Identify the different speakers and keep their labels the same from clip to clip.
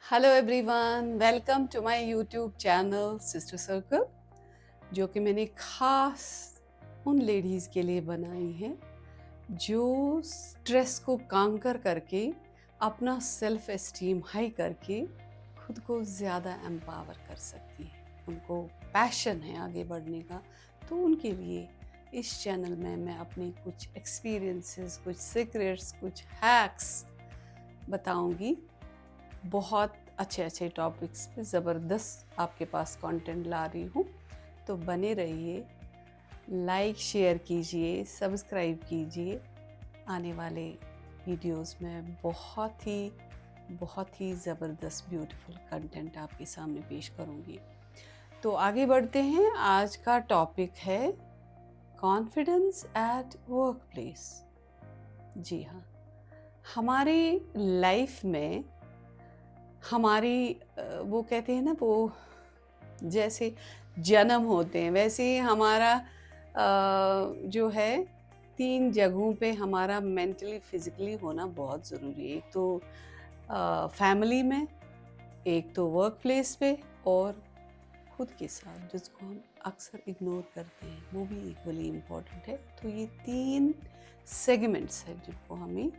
Speaker 1: Hello everyone, welcome to my YouTube channel Sister Circle, जो कि मैंने खास उन लेडीज़ के लिए बनाई है जो स्ट्रेस को कांकर करके अपना सेल्फ एस्टीम हाई करके खुद को ज़्यादा एम्पावर कर सकती हैं। उनको पैशन है आगे बढ़ने का, तो उनके लिए इस चैनल में मैं अपने कुछ एक्सपीरियंसेस, कुछ सीक्रेट्स, कुछ हैक्स बताऊंगी। बहुत अच्छे अच्छे टॉपिक्स पे ज़बरदस्त आपके पास कंटेंट ला रही हूँ, तो बने रहिए, लाइक शेयर कीजिए, सब्सक्राइब कीजिए। आने वाले वीडियोस में बहुत ही ज़बरदस्त ब्यूटीफुल कंटेंट आपके सामने पेश करूँगी। तो आगे बढ़ते हैं। आज का टॉपिक है कॉन्फिडेंस एट वर्क प्लेस। जी हाँ, हमारी लाइफ में हमारी वो कहते हैं ना, वो जैसे जन्म होते हैं वैसे ही हमारा जो है 3 जगहों पे हमारा मेंटली फिजिकली होना बहुत ज़रूरी है। एक तो फैमिली में, एक तो वर्क प्लेस पे, और खुद के साथ जिसको हम अक्सर इग्नोर करते हैं वो भी इक्वली इम्पोर्टेंट है। तो ये 3 सेगमेंट्स हैं जिनको हमें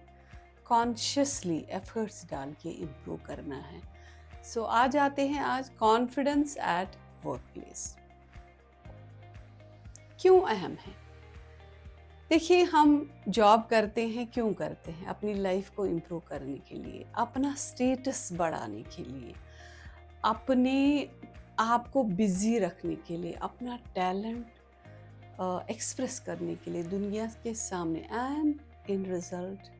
Speaker 1: कॉन्शियसली एफर्ट्स डाल के इम्प्रूव करना है। सो आ जाते हैं आज कॉन्फिडेंस एट वर्क प्लेस क्यों अहम है। देखिए, हम जॉब करते हैं, क्यों करते हैं? अपनी लाइफ को इम्प्रूव करने के लिए, अपना स्टेटस बढ़ाने के लिए, अपने आप को बिजी रखने के लिए, अपना टैलेंट एक्सप्रेस करने के लिए दुनिया के सामने, एंड इन रिजल्ट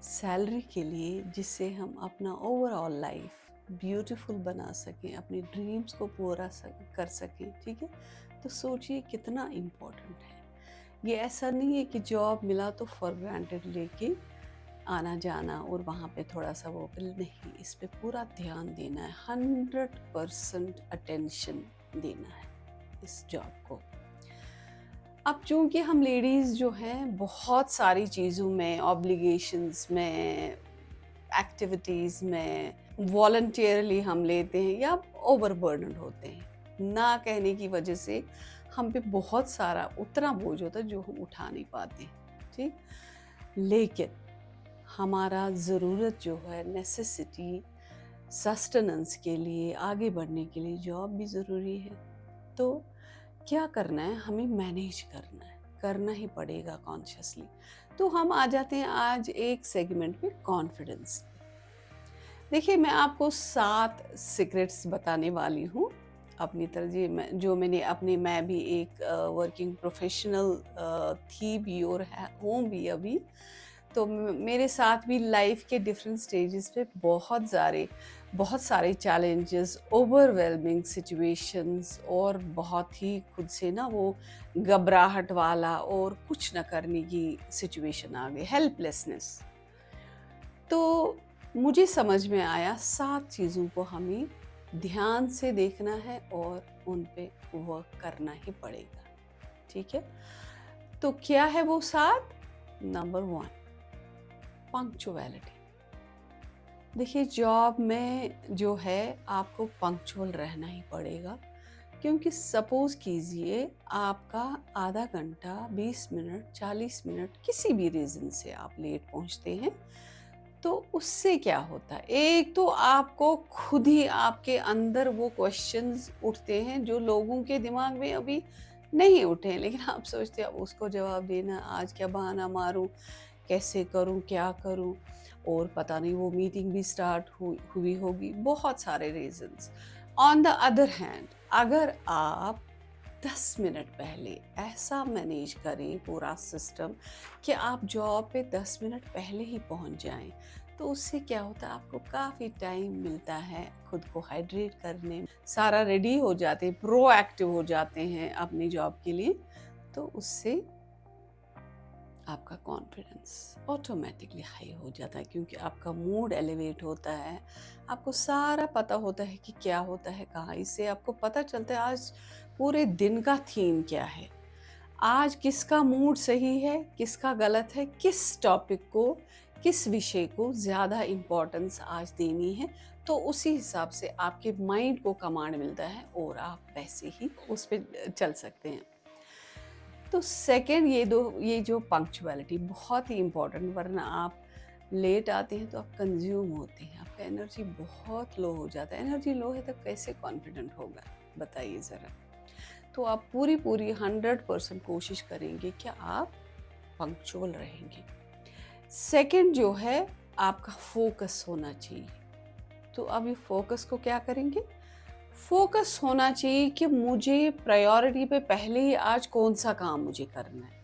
Speaker 1: सैलरी के लिए, जिससे हम अपना ओवरऑल लाइफ ब्यूटीफुल बना सकें, अपने ड्रीम्स को पूरा कर सकें। ठीक है, तो सोचिए कितना इम्पोर्टेंट है ये। ऐसा नहीं है कि जॉब मिला तो फॉर ग्रांटेड लेके आना जाना और वहाँ पे थोड़ा सा वो नहीं, इस पे पूरा ध्यान देना है, 100% अटेंशन देना है इस जॉब को। अब चूंकि हम लेडीज़ जो हैं बहुत सारी चीज़ों में, ऑब्लिगेशंस में, एक्टिविटीज़ में वॉलंटियरली हम लेते हैं या ओवरबर्डन होते हैं। ना कहने की वजह से हम पे बहुत सारा उतना बोझ होता है जो हम उठा नहीं पाते। ठीक, लेकिन हमारा ज़रूरत जो है, नेसेसिटी, सस्टेनेंस के लिए, आगे बढ़ने के लिए जॉब भी ज़रूरी है। तो क्या करना है, हमें मैनेज करना है, करना ही पड़ेगा कॉन्शियसली। तो हम आ जाते हैं आज एक सेगमेंट पे, कॉन्फिडेंस। देखिए, मैं आपको 7 सीक्रेट्स बताने वाली हूँ अपनी तरह, जो मैंने अपने, मैं भी एक वर्किंग प्रोफेशनल थी भी और हूँ भी अभी। तो मेरे साथ भी लाइफ के डिफरेंट स्टेजेस पे बहुत सारे चैलेंजेस, ओवरवेलमिंग सिचुएशंस, और बहुत ही खुद से ना वो घबराहट वाला और कुछ न करने की सिचुएशन आ गई, हेल्पलेसनेस। तो मुझे समझ में आया 7 चीज़ों को हमें ध्यान से देखना है और उन पे वर्क करना ही पड़ेगा। ठीक है, तो क्या है वो 7? Number 1, punctuality. देखिए, जॉब में जो है आपको पंक्चुअल रहना ही पड़ेगा, क्योंकि सपोज कीजिए आपका आधा घंटा, 20 मिनट, 40 मिनट किसी भी रीज़न से आप लेट पहुंचते हैं, तो उससे क्या होता है, एक तो आपको खुद ही आपके अंदर वो क्वेश्चंस उठते हैं जो लोगों के दिमाग में अभी नहीं उठे हैं, लेकिन आप सोचते हैं अब उसको जवाब देना, आज क्या बहाना मारूं, कैसे करूं, क्या करूं, और पता नहीं वो मीटिंग भी स्टार्ट हुई होगी, बहुत सारे reasons. On the other hand, अगर आप 10 मिनट पहले ऐसा मैनेज करें पूरा सिस्टम कि आप जॉब पे 10 मिनट पहले ही पहुंच जाएं, तो उससे क्या होता है, आपको काफ़ी टाइम मिलता है खुद को हाइड्रेट करने में, सारा रेडी हो जाते हैं, प्रोएक्टिव हो जाते हैं अपनी जॉब के लिए। तो उससे आपका कॉन्फिडेंस ऑटोमेटिकली हाई हो जाता है, क्योंकि आपका मूड एलिवेट होता है, आपको सारा पता होता है कि क्या होता है कहाँ। इससे आपको पता चलता है आज पूरे दिन का थीम क्या है, आज किसका मूड सही है, किसका गलत है, किस टॉपिक को किस विषय को ज़्यादा इम्पोर्टेंस आज देनी है, तो उसी हिसाब से आपके माइंड को कमांड मिलता है और आप वैसे ही उस पे चल सकते हैं। तो सेकंड, ये जो पंक्चुअलिटी बहुत ही इम्पोर्टेंट, वरना आप लेट आते हैं तो आप कंज्यूम होते हैं, आपका एनर्जी बहुत लो हो जाता है। एनर्जी लो है तो कैसे कॉन्फिडेंट होगा, बताइए ज़रा। तो आप पूरी 100% कोशिश करेंगे कि आप पंक्चुअल रहेंगे। सेकंड जो है, आपका फोकस होना चाहिए। तो अब ये फोकस को क्या करेंगे, फोकस होना चाहिए कि मुझे प्रायोरिटी पे पहले ही आज कौन सा काम मुझे करना है,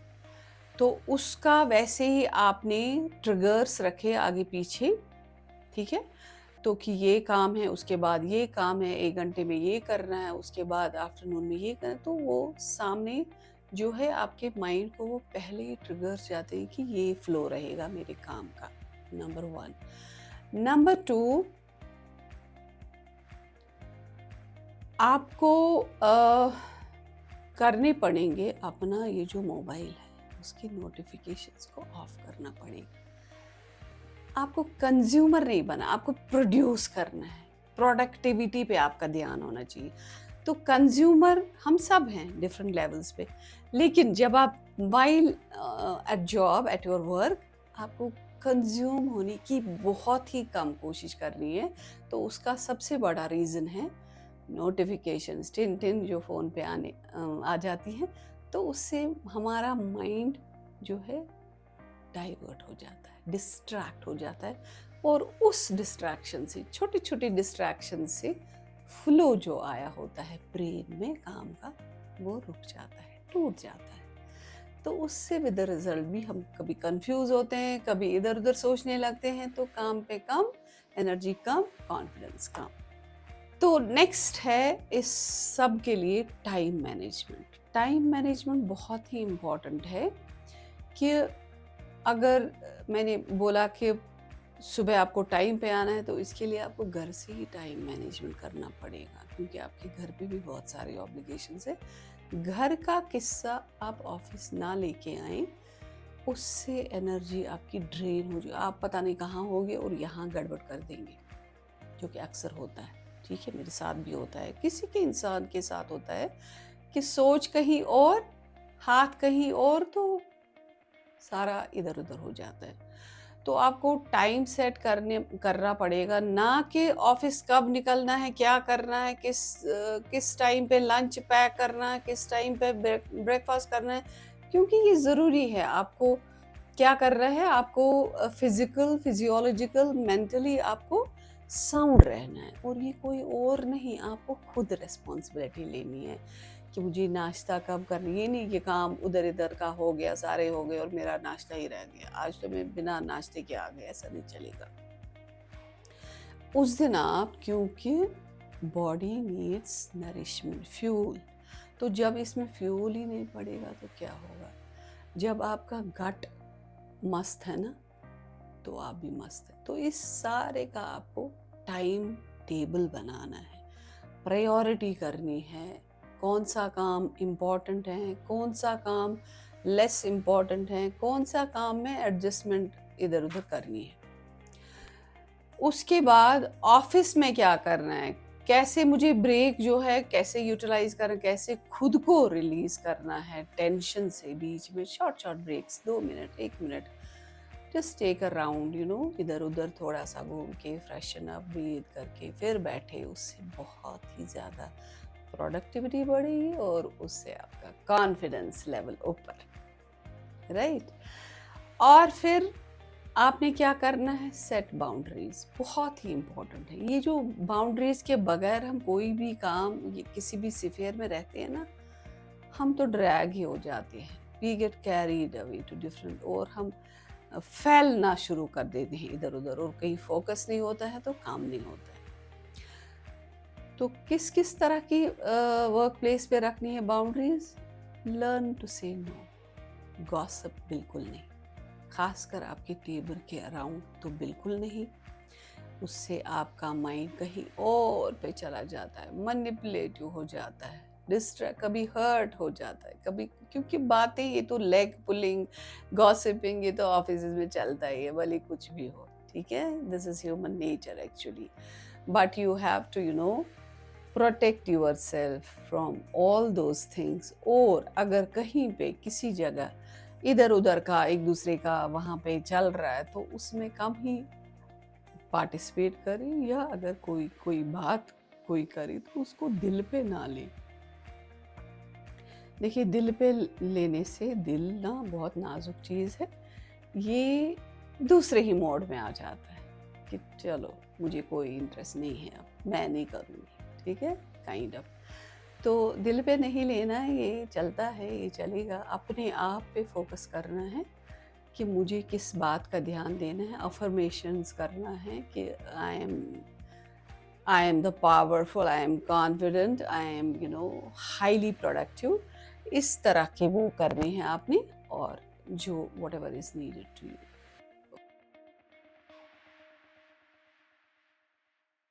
Speaker 1: तो उसका वैसे ही आपने ट्रिगर्स रखे आगे पीछे, ठीक है। तो कि ये काम है, उसके बाद ये काम है, 1 घंटे में ये करना है, उसके बाद आफ्टरनून में ये करना है, तो वो सामने जो है आपके माइंड को वो पहले ही ट्रिगर्स जाते हैं कि ये फ्लो रहेगा मेरे काम का, नंबर 1। नंबर 2, आपको करने पड़ेंगे अपना ये जो मोबाइल है उसकी नोटिफिकेशंस को ऑफ करना पड़ेगा। आपको कंज्यूमर नहीं बना, आपको प्रोड्यूस करना है। प्रोडक्टिविटी पे आपका ध्यान होना चाहिए। तो कंज्यूमर हम सब हैं डिफरेंट लेवल्स पे, लेकिन जब आप while at job, at your work, आपको कंज्यूम होने की बहुत ही कम कोशिश करनी है। तो उसका सबसे बड़ा रीज़न है नोटिफिकेशंस, टिन टिन जो फ़ोन पे आ जाती हैं। तो उससे हमारा माइंड जो है डाइवर्ट हो जाता है, डिस्ट्रैक्ट हो जाता है, और उस डिस्ट्रैक्शन से, छोटी छोटी डिस्ट्रैक्शन से फ्लो जो आया होता है ब्रेन में काम का, वो रुक जाता है, टूट जाता है। तो उससे विद द रिजल्ट भी हम कभी कंफ्यूज होते हैं, कभी इधर उधर सोचने लगते हैं, तो काम पे कम, एनर्जी कम, कॉन्फिडेंस कम। तो नेक्स्ट है इस सब के लिए टाइम मैनेजमेंट। टाइम मैनेजमेंट बहुत ही इम्पॉर्टेंट है कि अगर मैंने बोला कि सुबह आपको टाइम पे आना है, तो इसके लिए आपको घर से ही टाइम मैनेजमेंट करना पड़ेगा, क्योंकि आपके घर पे भी बहुत सारे ऑब्लिगेशंस है। घर का किस्सा आप ऑफिस ना लेके आए, उससे एनर्जी आपकी ड्रेन हो जाए, आप पता नहीं कहाँ होगे और यहाँ गड़बड़ कर देंगे, जो कि अक्सर होता है। ठीक है, मेरे साथ भी होता है, किसी के इंसान के साथ होता है कि सोच कहीं और, हाथ कहीं और, तो सारा इधर उधर हो जाता है। तो आपको टाइम सेट करना पड़ेगा, ना कि ऑफिस कब निकलना है, क्या करना है, किस टाइम पे लंच पैक करना है, किस टाइम पे ब्रेकफास्ट करना है, क्योंकि ये ज़रूरी है। आपको क्या कर रहा है, आपको फिजिकल, फिजियोलॉजिकल, मेंटली आपको साउंड रहना है, और ये कोई और नहीं, आपको खुद रिस्पॉन्सिबिलिटी लेनी है कि मुझे नाश्ता कब करना। ये नहीं कि काम उधर इधर का हो गया, सारे हो गए और मेरा नाश्ता ही रह गया, आज तो मैं बिना नाश्ते के आ गए, ऐसा नहीं चलेगा। उस दिन आप, क्योंकि बॉडी नीड्स नरिशमेंट, फ्यूल, तो जब इसमें फ्यूल ही नहीं पड़ेगा तो क्या होगा। जब आपका गट मस्त है ना, तो आप भी मस्त है। तो इस सारे का आपको टाइम टेबल बनाना है, प्रायोरिटी करनी है, कौन सा काम इम्पॉर्टेंट है, कौन सा काम लेस इम्पॉर्टेंट है, कौन सा काम में एडजस्टमेंट इधर उधर करनी है। उसके बाद ऑफिस में क्या करना है, कैसे मुझे ब्रेक जो है कैसे यूटिलाइज करना, कैसे खुद को रिलीज करना है टेंशन से। बीच में short short breaks, 2 minute, 1 minute, just take a round, इधर उधर थोड़ा सा घूम के, फ्रेशन अप, ब्रीथ करके फिर बैठे। उससे बहुत ही ज़्यादा प्रोडक्टिविटी बढ़ेगी और उससे आपका कॉन्फिडेंस लेवल ऊपर, राइट। और फिर आपने क्या करना है, सेट बाउंड्रीज, बहुत ही इम्पोर्टेंट है। ये जो बाउंड्रीज के बगैर हम कोई भी काम, ये किसी भी स्फीयर में रहते हैं ना, हम तो ड्रैग ही हो जाते हैं, we get carried away to different, और हम फैलना शुरू कर देते हैं इधर उधर, और कहीं फोकस नहीं होता है तो काम नहीं होता है। तो किस किस तरह की वर्क प्लेस पे रखनी है बाउंड्रीज, लर्न टू से नो, गॉसिप बिल्कुल नहीं, खासकर आपके टेबल के अराउंड तो बिल्कुल नहीं। उससे आपका माइंड कहीं और पे चला जाता है, मैनिपुलेटिव हो जाता है, डिस्ट्रैक्ट, कभी हर्ट हो जाता है, कभी, क्योंकि बातें ये तो लेग पुलिंग, गॉसिपिंग, ये तो ऑफिस में चलता ही है, भले कुछ भी हो, ठीक है, this is human nature actually. But you have to protect yourself from all those things. और अगर कहीं पे किसी जगह इधर उधर का एक दूसरे का वहाँ पे चल रहा है तो उसमें कम ही पार्टिसिपेट करें, या अगर कोई कोई बात कोई करे तो उसको दिल पे ना ले। देखिए, दिल पे लेने से, दिल ना बहुत नाजुक चीज़ है, ये दूसरे ही मोड में आ जाता है कि चलो मुझे कोई इंटरेस्ट नहीं है, अब मैं नहीं करूँगी, ठीक है, काइंड ऑफ। तो दिल पे नहीं लेना है, ये चलता है, ये चलेगा। अपने आप पे फोकस करना है कि मुझे किस बात का ध्यान देना है, अफर्मेशंस करना है कि I am the powerful, I am confident, I am highly productive. इस तरह के वो करने हैं आपने, और जो whatever is needed to you.